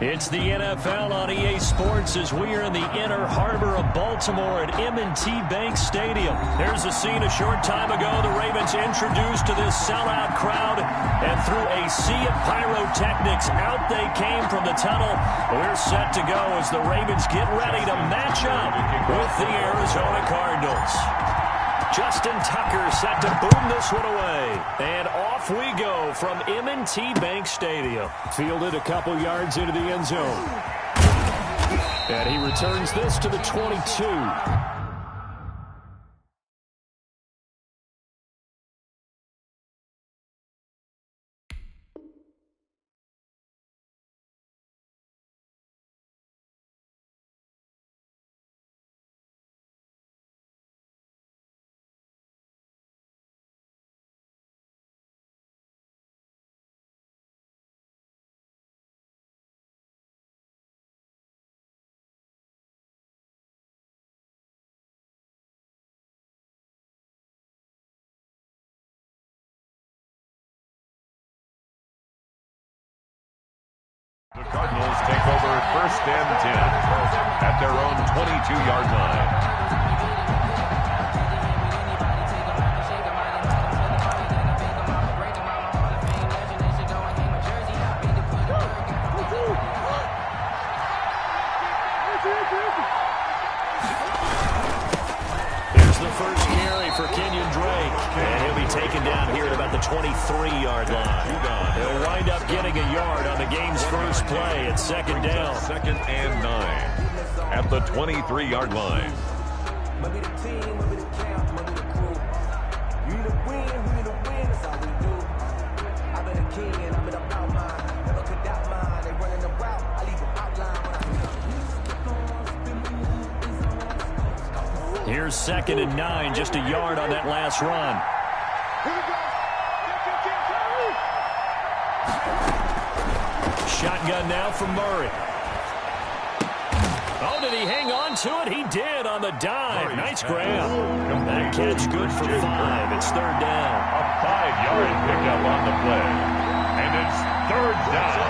It's the NFL on EA Sports as we are in the inner harbor of Baltimore at M&T Bank Stadium. There's a scene a short time ago the Ravens introduced to this sellout crowd, and through a sea of pyrotechnics, out they came from the tunnel. We're set to go as the Ravens get ready to match up with the Arizona Cardinals. Justin Tucker set to boom this one away. And off we go from M&T Bank Stadium. Fielded a couple yards into the end zone. And he returns this to the 22. The Cardinals take over first and 10 at their own 22-yard line. Here's the first carry for Kenyon Drake. And he'll be taken down here at about the 23-yard line. He'll wind up getting a yard on the game's first play at second down. Second and 9 at the 23-yard line. Here's second and 9, just a yard on that last run. Shotgun now from Murray. Oh, did he hang on to it? He did on the dive. Nice grab. That catch good for 5. It's third down. A 5-yard pickup on the play. And it's third down.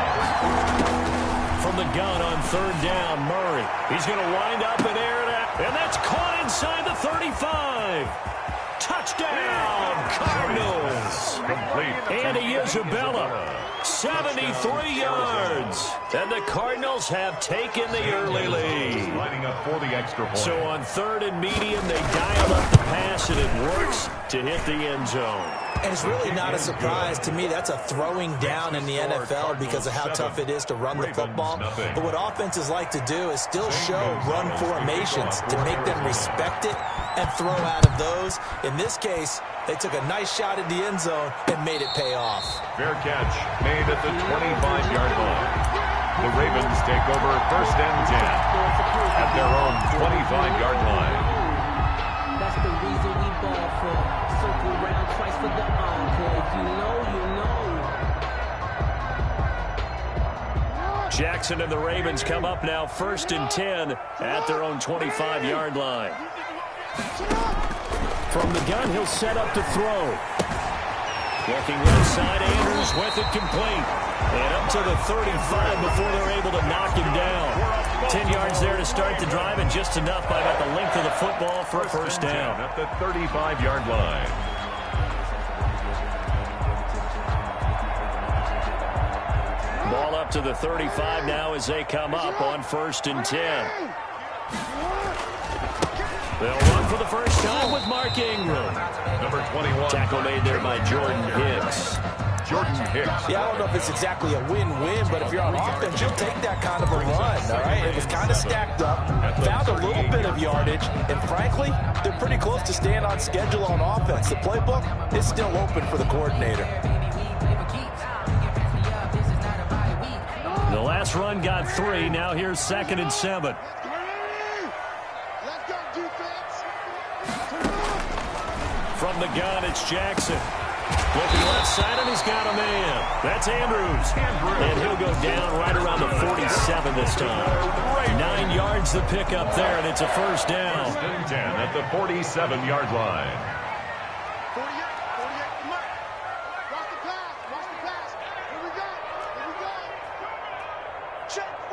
From the gun on third down, Murray. He's going to wind up and air it out. And that's caught inside the 35. Touchdown, Cardinals. Complete. Andy Isabella, 73 yards. And the Cardinals have taken the early lead. Lining up for the extra point. So on third and medium, they dial up the pass, and it works to hit the end zone. And it's really not a surprise to me. That's a throwing down in the NFL because of how tough it is to run the football. But what offenses like to do is still show run formations to make them respect it and throw out of those. In this case, they took a nice shot at the end zone and made it pay off. Fair catch made at the 25-yard line. The Ravens take over first and 10 at their own 25-yard line. That's the reason we ball for. Circle round twice for the encore. If you know, you know. Jackson and the Ravens come up now first and 10 at their own 25-yard line. From the gun, he'll set up to throw. Looking right side, Andrews with it complete. And up to the 35 before they're able to knock him down. 10 yards there to start the drive, and just enough by about the length of the football for a first down. At the 35-yard line. Ball up to the 35 now as they come up on first and 10. They'll run for the first time with Mark Ingram. Number 21. Tackle made there by Jordan Hicks. Jordan Hicks. Yeah, I don't know if it's exactly a win-win, but if you're on offense, you'll take that kind of a run, all right? It was kind of stacked up, found a little bit of yardage, and frankly, they're pretty close to staying on schedule on offense. The playbook is still open for the coordinator. The last run got 3. Now here's second and 7. From the gun, it's Jackson. Looking left side, and he's got a man. That's Andrews. And he'll go down right around the 47 this time. 9 yards the pickup there, and it's a first down. First and 10 at the 47-yard line. 48, come on. Watch the pass. Here we go. Check.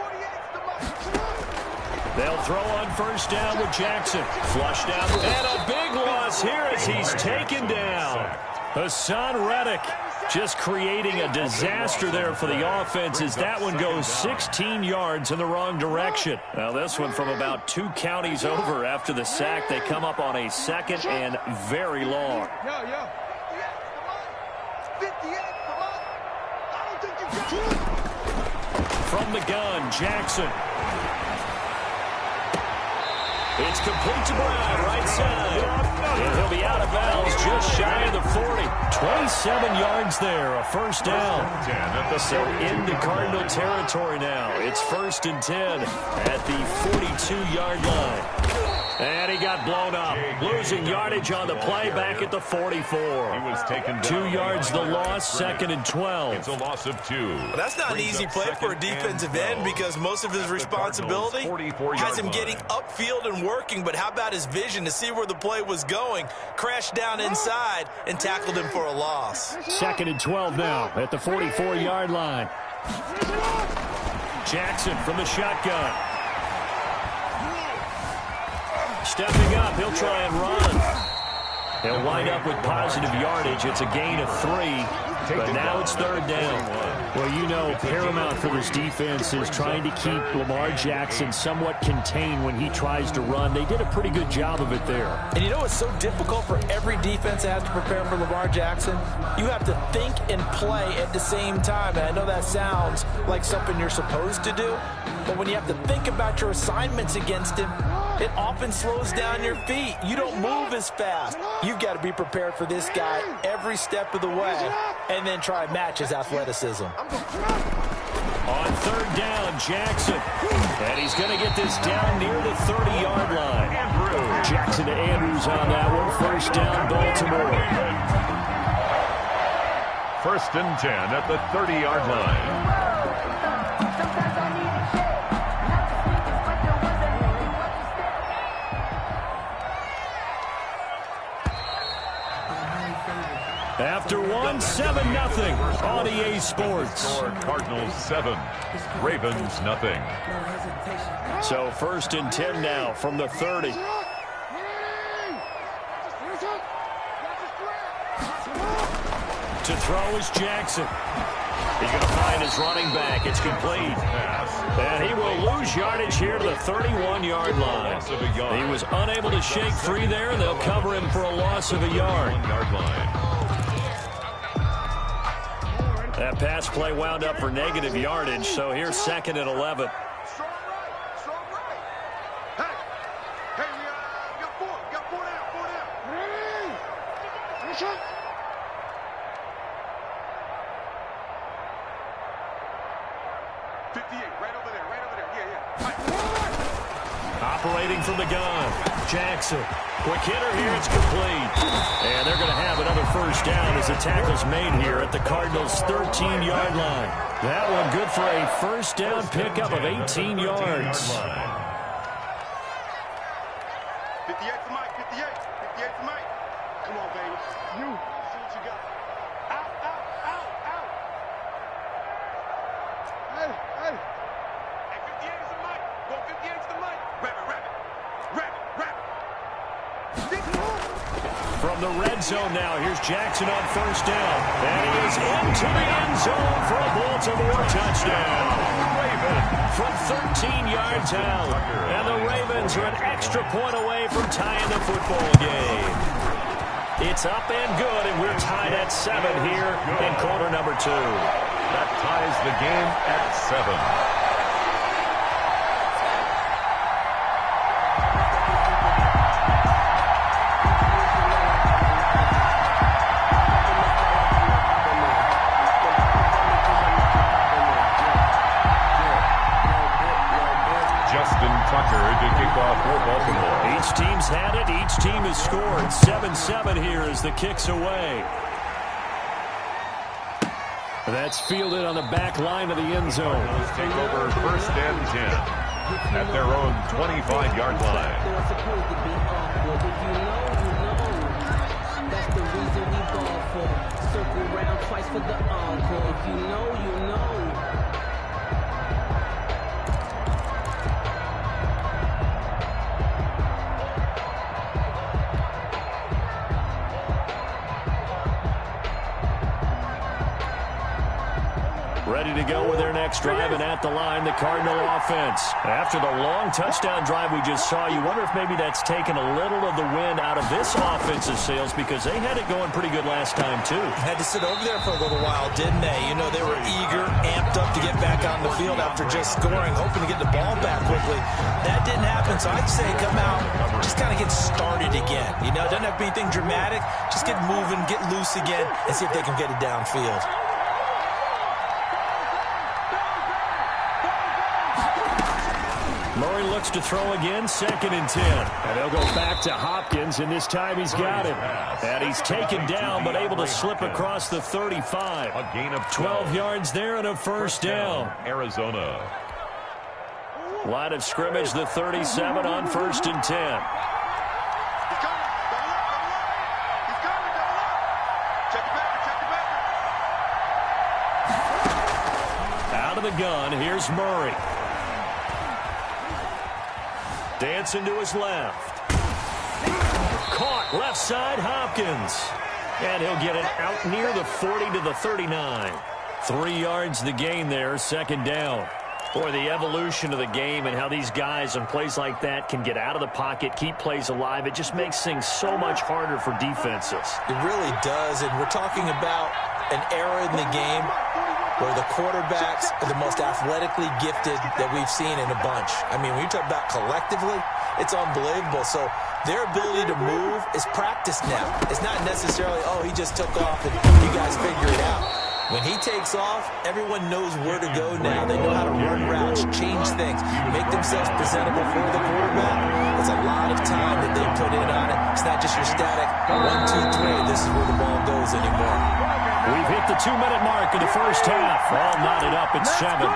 They'll throw on first down with Jackson. Flush down. And a big loss here as he's taken down. Hassan Reddick just creating a disaster there for the offense as that one goes 16 yards in the wrong direction. Now this one from about 2 counties over after the sack. They come up on a 2nd and very long. From the gun, Jackson. It's complete to Brown, right side. And he'll be out of bounds just shy of the 40. 27 yards there, a first down. So into Cardinal territory now. It's 1st and 10 at the 42-yard line. And he got blown up. Losing yardage on the play back at the 44. He was taken down. 2 yards the loss, 2nd and 12. It's a loss of 2. Well, that's not an easy play for a defensive end because most of his responsibility has him getting upfield and working, but how about his vision to see where the play was going? Crashed down inside and tackled him for a loss. 2nd and 12 now at the 44-yard line. Jackson from the shotgun. Stepping up, he'll try and run. He'll wind up with positive yardage. It's a gain of 3, but now it's 3rd down. Well, you know, paramount for this defense is trying to keep Lamar Jackson somewhat contained when he tries to run. They did a pretty good job of it there. And you know it's so difficult for every defense that has to prepare for Lamar Jackson? You have to think and play at the same time. And I know that sounds like something you're supposed to do, but when you have to think about your assignments against him, it often slows down your feet. You don't move as fast. You've got to be prepared for this guy every step of the way and then try and match his athleticism. On 3rd down, Jackson. And he's going to get this down near the 30-yard line. Jackson to Andrews on that one. 1st down, Baltimore. 1st and 10 at the 30-yard line. After 1, 7-0 on EA Sports. Cardinals 7, Ravens nothing. So 1st and 10 now from the 30. To throw is Jackson. He's going to find his running back. It's complete. And he will lose yardage here to the 31-yard line. He was unable to shake free there. They'll cover him for a loss of a yard. That pass play wound up for negative yardage, so here's 2nd and 11. Operating from the gun, Jackson. Quick hitter here, it's complete. And they're going to have another 1st down as the tackle's made here at the Cardinals' 13-yard line. That one good for a 1st down pickup of 18 yards. 58 for Mike, 58. 58 for Mike. Come on, baby. You. See what you got. Out, out, out, out. Hey, hey. Hey, 58 is the Mike. Go 58 is the Mike. Rabbit, rabbit. Rabbit, rabbit. From the red zone now, here's Jackson on 1st down. And he is into the end zone for a Baltimore touchdown. From 13 yards out. And the Ravens are an extra point away from tying the football game. It's up and good, and we're tied at 7 here in quarter number 2. That ties the game at 7. Each team's had it. Each team has scored. 7-7 here as the kick's away. That's fielded on the back line of the end zone. Let's take over 1st and 10 at their own 25-yard line. They're supposed to be up, but if you know, that's the reason we ball for. Circle round twice for the encore. If you know, you know. Ready to go with their next drive, and at the line, the Cardinal offense. After the long touchdown drive we just saw, you wonder if maybe that's taken a little of the wind out of this offensive sails, because they had it going pretty good last time, too. Had to sit over there for a little while, didn't they? You know, they were eager, amped up to get back on the field after just scoring, hoping to get the ball back quickly. That didn't happen, so I'd say come out, just kind of get started again. You know, it doesn't have to be anything dramatic. Just get moving, get loose again, and see if they can get it downfield. Murray looks to throw again, 2nd and 10. And they'll go back to Hopkins, and this time he's got him. And he's taken down, but able to slip across the 35. A gain of 12 yards there and a first down. Arizona. Line of scrimmage, the 37 on 1st and 10. Out of the gun, here's Murray. Dancing to his left. Caught left side, Hopkins. And he'll get it out near the 40 to the 39. 3 yards the gain there, 2nd down. Boy, the evolution of the game and how these guys on plays like that can get out of the pocket, keep plays alive, it just makes things so much harder for defenses. It really does, and we're talking about an era in the game where the quarterbacks are the most athletically gifted that we've seen in a bunch. I mean, when you talk about collectively, it's unbelievable. So their ability to move is practiced now. It's not necessarily, oh, he just took off and you guys figure it out. When he takes off, everyone knows where to go now. They know how to run routes, change things, make themselves presentable for the quarterback. There's a lot of time that they put in on it. It's not just your static 1, 2, 3. This is where the ball goes anymore. We've hit the 2-minute mark of the first half. All knotted up at 7.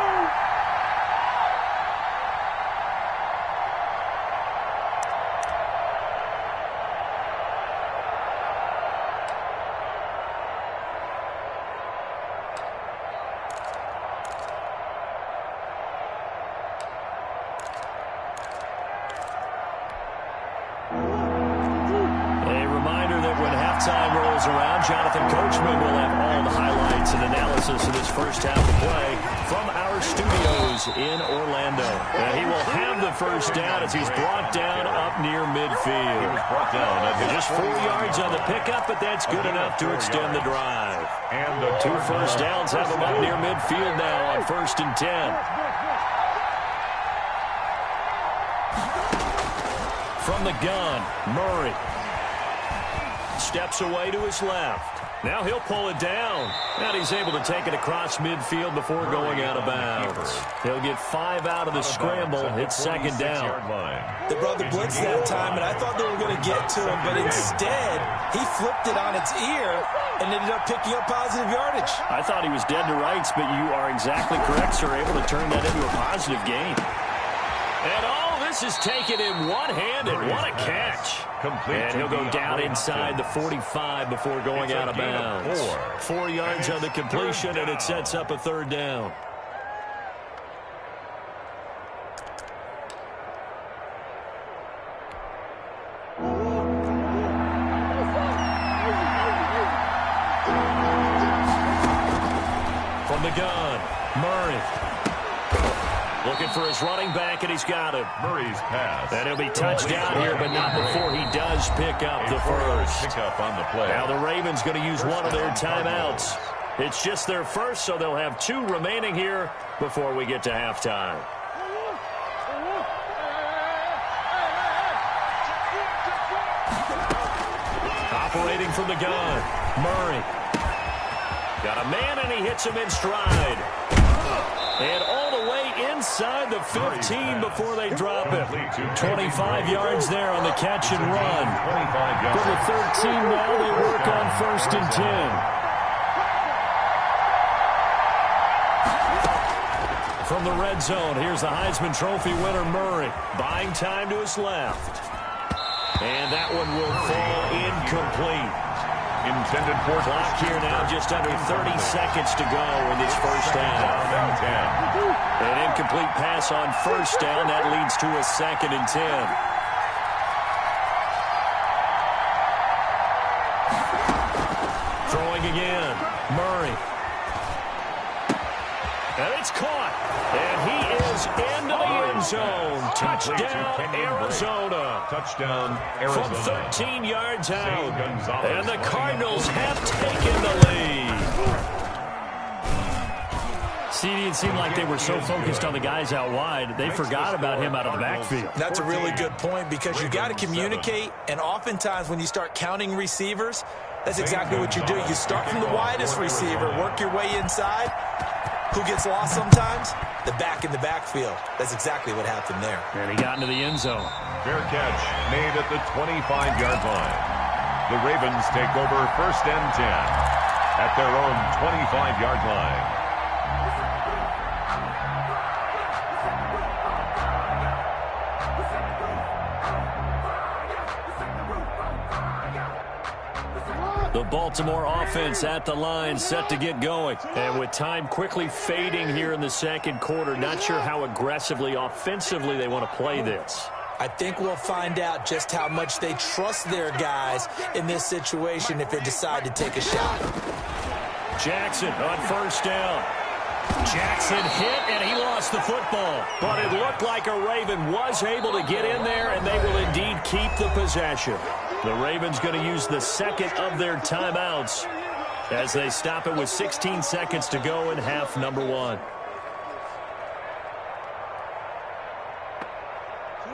Jonathan Coachman will have all the highlights and analysis of this first half of play from our studios in Orlando. And he will have the first down as he's brought down up near midfield. Just 4 yards on the pickup, but that's good enough to extend the drive. And the 2 first downs have him up near midfield now on 1st and 10. From the gun, Murray. Steps away to his left. Now he'll pull it down. And he's able to take it across midfield before going out of bounds. He'll get 5 out of the scramble. It's 2nd down. They brought the blitz that time, and I thought they were going to get to him, but instead he flipped it on its ear and ended up picking up positive yardage. I thought he was dead to rights, but you are exactly correct, sir. Able to turn that into a positive gain. And all this is taken in one-handed. What a catch. And he'll go down inside the 45 before going out of bounds. 4 yards on the completion, and it sets up a 3rd down. From the gun, Murray. Looking for his running back, and he's got him. Murray's pass. And he'll be touched down here, but not before he does pick up the first. Pick up on the play. Now the Ravens going to use one of their timeouts. It's just their first, so they'll have 2 remaining here before we get to halftime. Operating from the gun, Murray. Got a man, and he hits him in stride. And all the way inside the 15 before they drop it. 25 yards there on the catch and run. From the 13 now, they work on 1st and 10. From the red zone, here's the Heisman Trophy winner, Murray. Buying time to his left. And that one will fall incomplete. Intended for clock here now, just under 30 seconds to go in this first half. An incomplete pass on 1st down. That leads to a 2nd and 10. Throwing again, Murray. And it's caught. And he is into the end zone. Touchdown, Arizona. Touchdown, Arizona. From 13 yards out. And the Cardinals have taken the lead. CD, it seemed like they were so focused on the guys out wide, they forgot about him out of the backfield. That's a really good point because you got to communicate, and oftentimes when you start counting receivers, that's exactly what you do. You start from the widest receiver, work your way inside. Who gets lost sometimes? The back in the backfield. That's exactly what happened there. And he got into the end zone. Fair catch made at the 25-yard line. The Ravens take over 1st and 10 at their own 25-yard line. The Baltimore offense at the line, set to get going. And with time quickly fading here in the second quarter, not sure how aggressively, offensively they want to play this. I think we'll find out just how much they trust their guys in this situation if they decide to take a shot. Jackson on 1st down. Jackson hit, and he lost the football. But it looked like a Raven was able to get in there, and they will indeed keep the possession. The Ravens going to use the second of their timeouts as they stop it with 16 seconds to go in half number 1.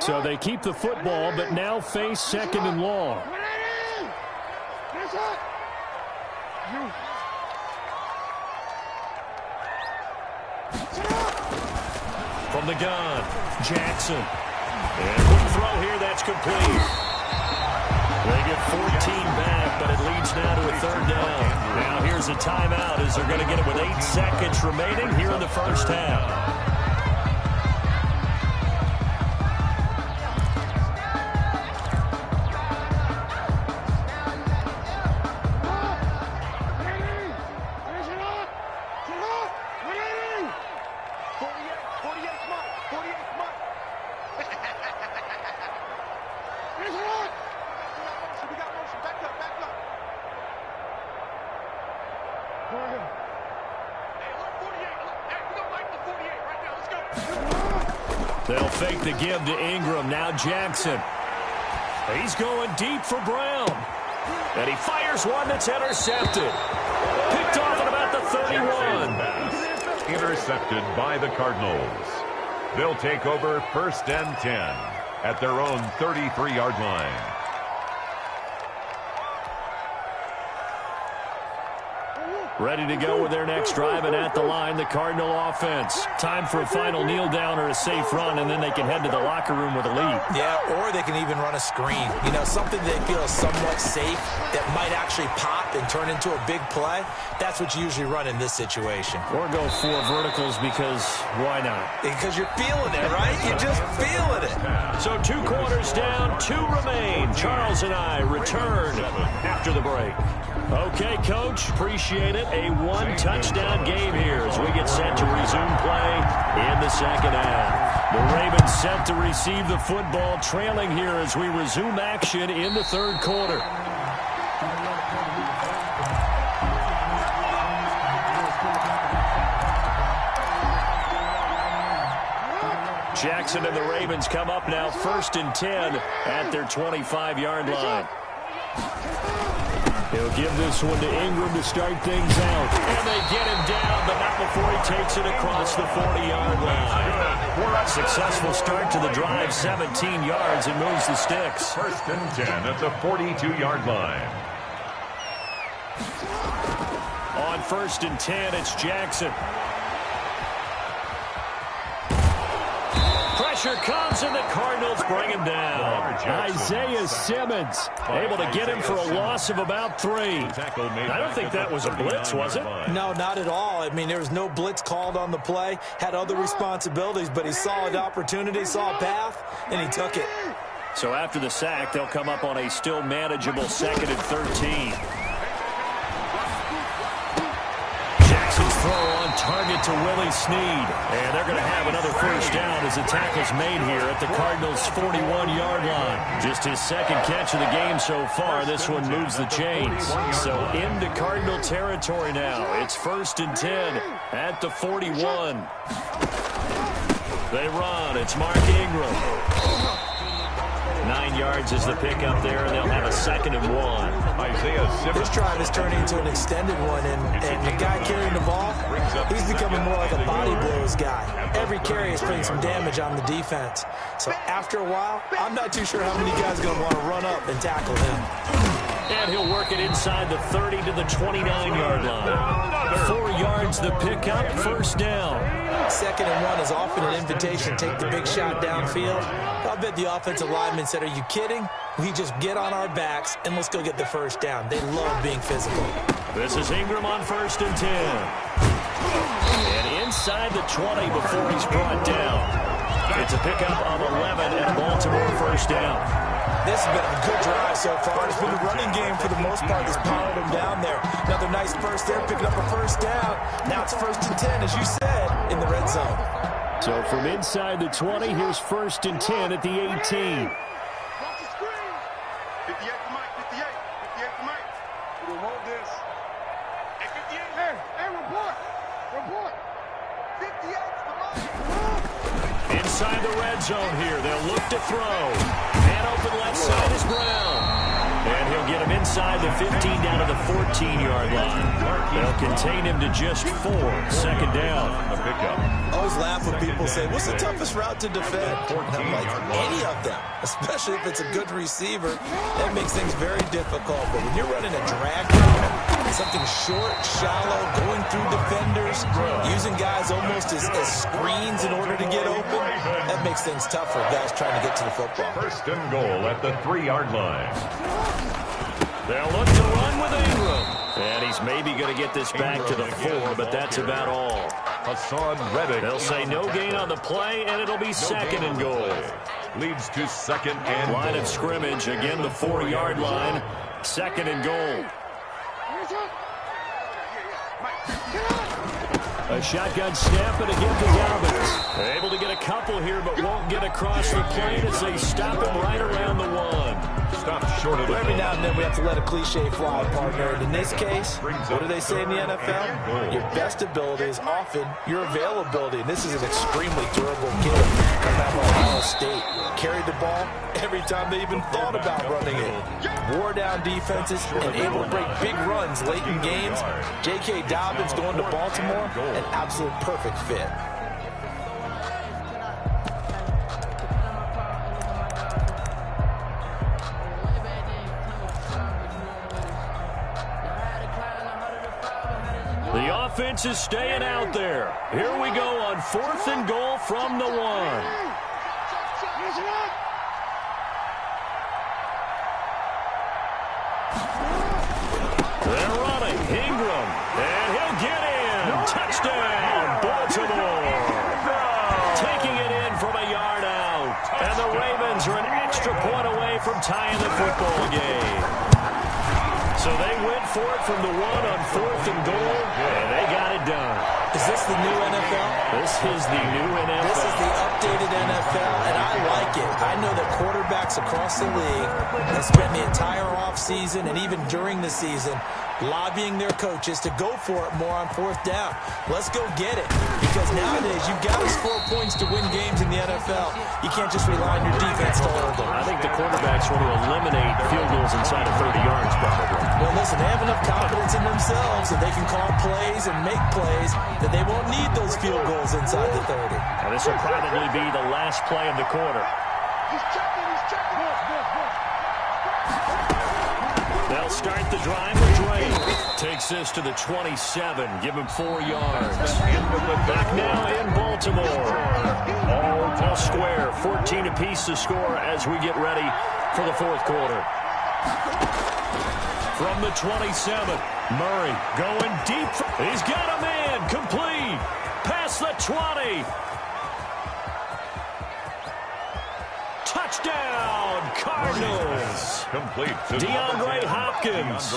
So they keep the football, but now face 2nd and long. From the gun, Jackson. And quick throw here, that's complete. They get 14 back, but it leads now to a 3rd down. Now here's a timeout as they're going to get it with 8 seconds remaining here in the first half. They'll fake the give to Ingram. Now Jackson. He's going deep for Brown. And he fires one that's intercepted. Picked off at about the 31. Intercepted by the Cardinals. They'll take over 1st and 10 at their own 33-yard line. Ready to go with their next drive, and at the line, the Cardinal offense. Time for a final kneel down or a safe run, and then they can head to the locker room with a lead. Yeah, or they can even run a screen. You know, something they feel is somewhat safe that might actually pop and turn into a big play. That's what you usually run in this situation. Or go 4 verticals because why not? Because you're feeling it, right? You're just feeling it. So 2 quarters down, 2 remain. Charles and I return after the break. Okay, Coach, appreciate it. A 1-touchdown game here as we get set to resume play in the second half. The Ravens set to receive the football, trailing here as we resume action in the 3rd quarter. Jackson and the Ravens come up now 1st and 10 at their 25-yard line. He'll give this one to Ingram to start things out. And they get him down, but not before he takes it across the 40-yard line. Successful start to the drive, 17 yards, and moves the sticks. 1st and 10 at the 42-yard line. On 1st and 10, it's Jackson. Pressure comes, and the Cardinals bring him down. Isaiah Simmons able to get him for a loss of about 3. I don't think that was a blitz, was it? No, not at all. I mean, there was no blitz called on the play. Had other responsibilities, but he saw an opportunity, saw a path, and he took it. So after the sack, they'll come up on a still manageable 2nd and 13. Jackson's throw on target to Willie Snead. And they're going to have another first down as the tackle's made here at the Cardinals' 41-yard line. Just his second catch of the game so far. This one moves the chains. So into Cardinal territory now. It's 1st and 10 at the 41. They run. It's Mark Ingram. 9 yards is the pickup there, and they'll have a 2nd and 1. This drive is turning into an extended one, and the guy carrying the ball, he's becoming more like a body blows guy. Every carry is putting some damage on the defense. So after a while, I'm not too sure how many guys are going to want to run up and tackle him. And he'll work it inside the 30 to the 29-yard line. 4 yards the pickup, first down. 2nd and 1 is often an invitation. Take the big shot downfield. I bet the offensive lineman said, are you kidding? We just get on our backs and let's go get the first down. They love being physical. This is Ingram on 1st and 10. And inside the 20 before he's brought down. It's a pickup of 11 and a Baltimore first down. This has been a good drive so far. It's been the running game for the most part that's powered them down there. Another nice burst there, picking up a first down. Now it's 1st and 10, as you said, in the red zone. So from inside the 20, here's 1st and 10 at the 18. Watch the screen. 58 to Mike, 58. 58 to Mike. We'll hold this. Hey, 58. Hey, report. Report. 58 to Mike. Inside the red zone here. They'll look to throw. And open left side is Brown. And he'll get him inside the 15 down to the 14-yard line. They'll contain him to just 4. 2nd down. I always laugh when people say, what's the toughest route to defend? And I'm like, any of them, especially if it's a good receiver. That makes things very difficult. But when you're running a drag route, something short, shallow, going through defenders, using guys almost as screens in order to get open, that makes things tough for guys trying to get to the football. 1st and goal at the 3-yard line. They'll look to run with Ingram. And he's maybe going to get this back to the 4, but that's about all. Hassan Reddick. They'll say no gain on the play, and it'll be 2nd and goal. Leads to 2nd and line of scrimmage, again the 4-yard line. 2nd and goal. A shotgun snap and again to Dobbins. Able to get a couple here, but won't get across the plane as they stop him right around the 1. Stopped short of the Every now and then we have to let a cliche fly, partner. And in this case, what do they say in the NFL? Your best ability is often your availability. And this is an extremely durable kid coming out of Ohio State. Carried the ball every time they even thought about running it. Wore down defenses and able to break big runs late in games. J.K. Dobbins going to Baltimore, an absolute perfect fit. The offense is staying out there. Here we go on 4th and goal from the 1. They're running. Ingram. And he'll get in. Touchdown, Baltimore. Taking it in from a yard out. And the Ravens are an extra point away from tying the football game. So they went for it from the 1 on 4th and goal, and they got it done. Is this the new NFL? This is the new NFL. This is the updated NFL, and I like it. I know that quarterbacks across the league have spent the entire offseason and even during the season lobbying their coaches to go for it more on 4th down. Let's go get it. Because nowadays, you've got to score points to win games in the NFL. You can't just rely on your defense to hold them. I think the quarterbacks want to eliminate field goals inside of 30 yards, probably. Well, listen, they have enough confidence in themselves that they can call plays and make plays that they won't need those field goals inside the 30. And this will probably be the last play of the quarter. He's checking, he's checking. They'll start the drive with Drake. Takes this to the 27. Give him 4 yards. Back now in Baltimore. All square. 14 apiece to score as we get ready for the 4th quarter. From the 27. Murray going deep. He's got a man. Complete. Past the 20. Touchdown, Cardinals. complete to DeAndre Hopkins.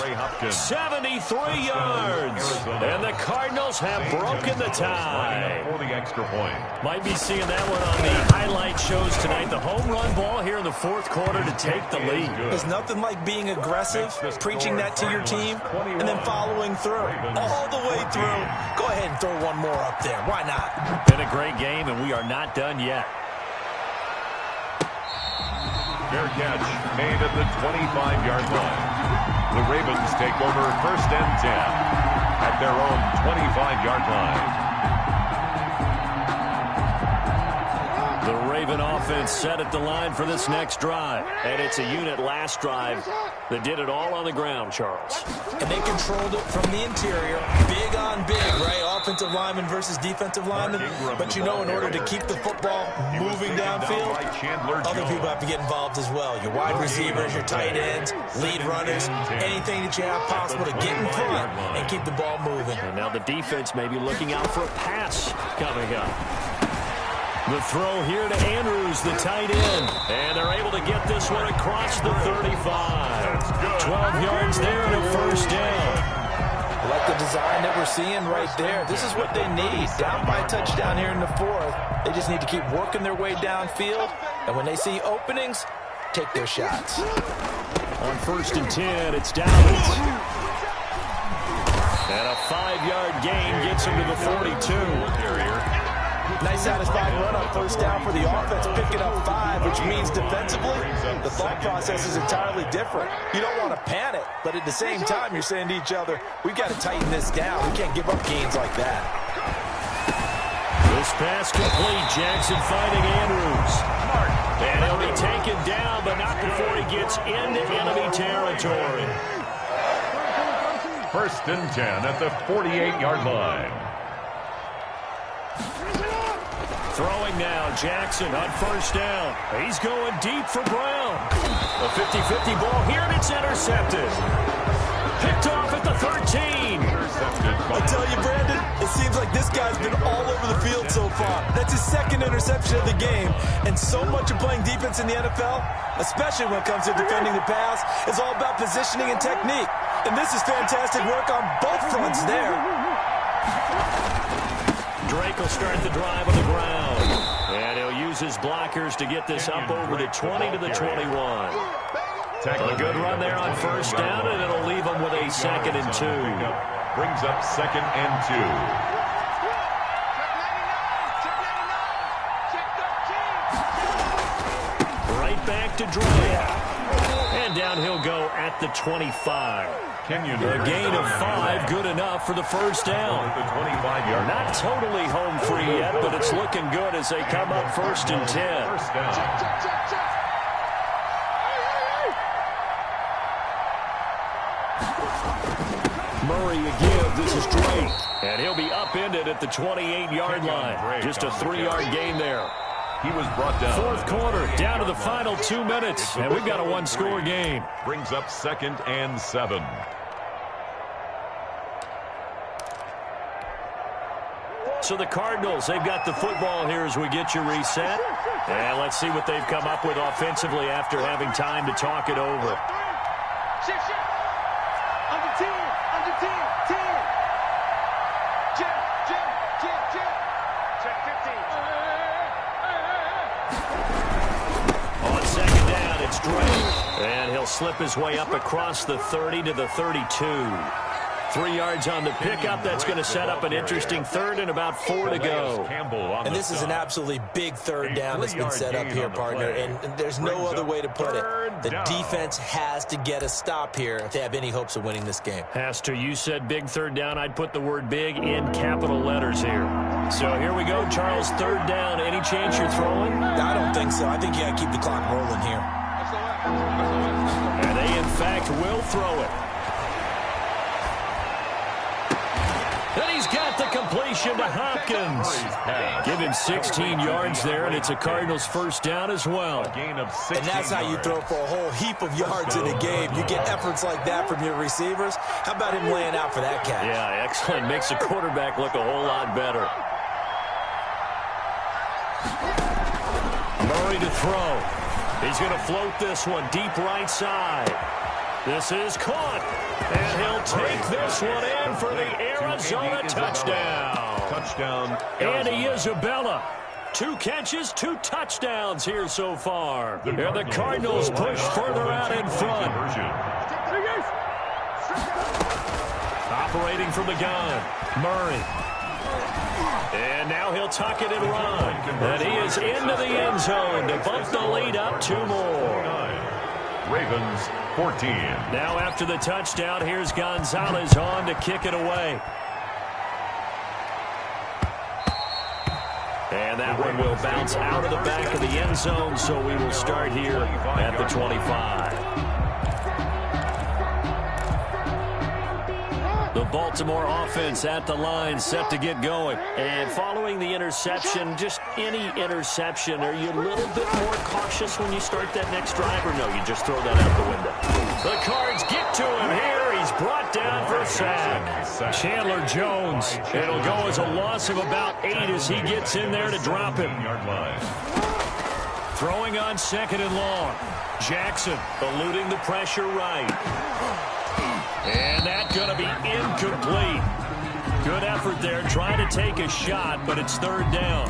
73 yards. And the Cardinals have broken the tie. For the extra point. Might be seeing that one on the highlight shows tonight. The home run ball here in the fourth quarter to take the lead. There's nothing like being aggressive, preaching that to your team, and then following through. All the way through. Go ahead and throw one more up there. Why not? Been a great game, and we are not done yet. Fair catch made at the 25-yard line. The Ravens take over 1st and 10 at their own 25-yard line. The Raven offense set at the line for this next drive. And it's a unit last drive that did it all on the ground, Charles. And they controlled it from the interior. Big on big, right? Offensive lineman versus defensive lineman. But you know, in order to keep the football moving downfield, other people have to get involved as well. Your wide receivers, your tight ends, lead runners, anything that you have possible to get in front and keep the ball moving. And now the defense may be looking out for a pass coming up. The throw here to Andrews, the tight end. And they're able to get this one across the 35. 12 yards there and a first down. I like the design that we're seeing right there. This is what they need. Down by a touchdown here in the fourth. They just need to keep working their way downfield. And when they see openings, take their shots. On 1st and 10, it's Downs. And a 5-yard gain gets him to the 42. Nice satisfying run on 1st down for the offense, picking up 5, which means defensively, the thought process is entirely different. You don't want to panic, but at the same time, you're saying to each other, we've got to tighten this down. We can't give up gains like that. This pass complete. Jackson finding Andrews. And he'll be taken down, but not before he gets into enemy territory. 1st and 10 at the 48-yard line. Throwing now, Jackson on 1st down. He's going deep for Brown. A 50-50 ball here, and it's intercepted. Picked off at the 13. I tell you, Brandon, it seems like this guy's been all over the field so far. That's his 2nd interception of the game. And so much of playing defense in the NFL, especially when it comes to defending the pass, is all about positioning and technique. And this is fantastic work on both fronts there. Drake will start the drive on the ground. And he'll use his blockers to get this up over the 20 to the 21. A good run there on 1st down, and it'll leave them with a 2nd and 2. Brings up 2nd and 2. Right back to Drake. And down he'll go at the 25. A gain of 5, good enough for the 1st down. Not totally home free yet, but it's looking good as they come up 1st and 10. Murray again, this is Drake. And he'll be upended at the 28-yard line. Just a 3-yard gain there. He was brought down. 4th quarter, down to the final 2 minutes, and we've got a 1-score game. Brings up 2nd and 7. So the Cardinals, they've got the football here as we get you reset. And let's see what they've come up with offensively after having time to talk it over. Under 10, 10. Check 15. On 2nd down, it's Drake. And he'll slip his way up across the 30 to the 32. 3 yards on the pickup. That's going to set up an interesting 3rd and about 4 to go. And this is an absolutely big 3rd down that's been set up here, partner. And there's no other way to put it. The defense has to get a stop here if they have any hopes of winning this game. Has to. You said big 3rd down. I'd put the word big in capital letters here. So here we go, Charles. 3rd down. Any chance you're throwing? I don't think so. I think you got to keep the clock rolling here. And they, in fact, will throw it. And he's got the completion to Hopkins. Give him 16 yards there, and it's a Cardinals 1st down as well. And that's how you throw for a whole heap of yards in a game. You get efforts like that from your receivers. How about him laying out for that catch? Yeah, excellent. Makes the quarterback look a whole lot better. Murray to throw. He's going to float this one deep right side. This is caught. And he'll take this one in for the Arizona touchdown. Touchdown. Andy Isabella. 2 catches, 2 touchdowns here so far. And the Cardinals push further out in front. Operating from the gun, Murray. And now he'll tuck it and run. And he is into the end zone to bump the lead up 2 more. Ravens 14. Now after the touchdown, here's Gonzalez on to kick it away. And that one will bounce out of the back of the end zone, so we will start here at the 25. The Baltimore offense at the line, set to get going. And following the interception, just any interception, are you a little bit more cautious when you start that next drive, or no, you just throw that out the window? The Cards get to him here. He's brought down for a sack. Chandler Jones. It'll go as a loss of about 8 as he gets in there to drop him. Throwing on 2nd and long. Jackson eluding the pressure right. And that's going to be incomplete. Good effort there, trying to take a shot, but it's 3rd down.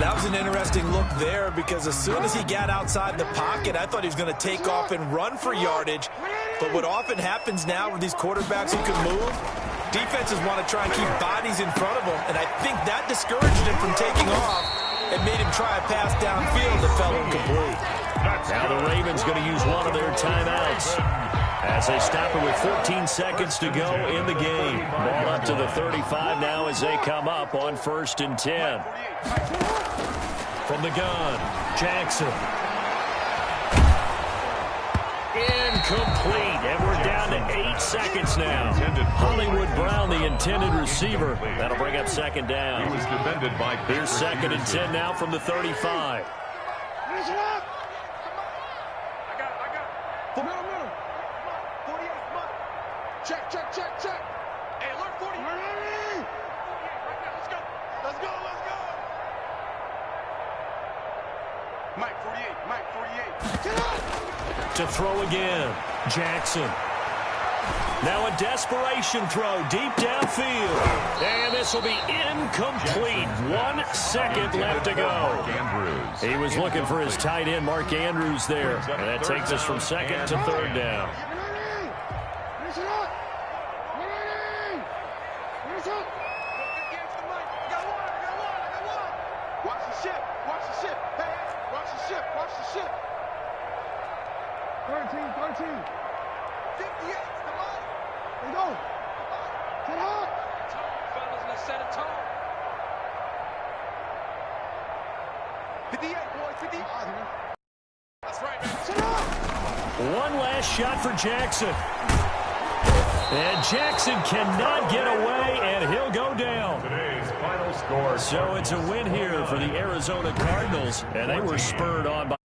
That was an interesting look there because as soon as he got outside the pocket, I thought he was going to take off and run for yardage. But what often happens now with these quarterbacks who can move, defenses want to try and keep bodies in front of them, and I think that discouraged him from taking off and made him try a pass downfield that fell incomplete. Now the Ravens going to use one of their timeouts as they stop it with 14 seconds to go in the game. Ball up to the 35 now as they come up on 1st and 10. From the gun, Jackson. Incomplete, and we're down to 8 seconds now. Hollywood Brown, the intended receiver. That'll bring up 2nd down. He was defended by Here's 2nd and 10 now from the 35. Check. Hey, alert 40. Right now, let's go. Mike 48. Get up! To throw again, Jackson. Now a desperation throw deep downfield. And this will be incomplete. 1 second left to go. He was looking for his tight end, Mark Andrews, there. And that takes us from 2nd to 3rd down. Watch the ship. 13. 58 to the line. Let's go. Get hard. Fellas, let's set a tone. 58, boys. 58. That's right, man. Set up. One last shot for Jackson. And Jackson cannot get away, and he'll go down. Today's final score. So it's a win here for the Arizona Cardinals, and they were spurred on by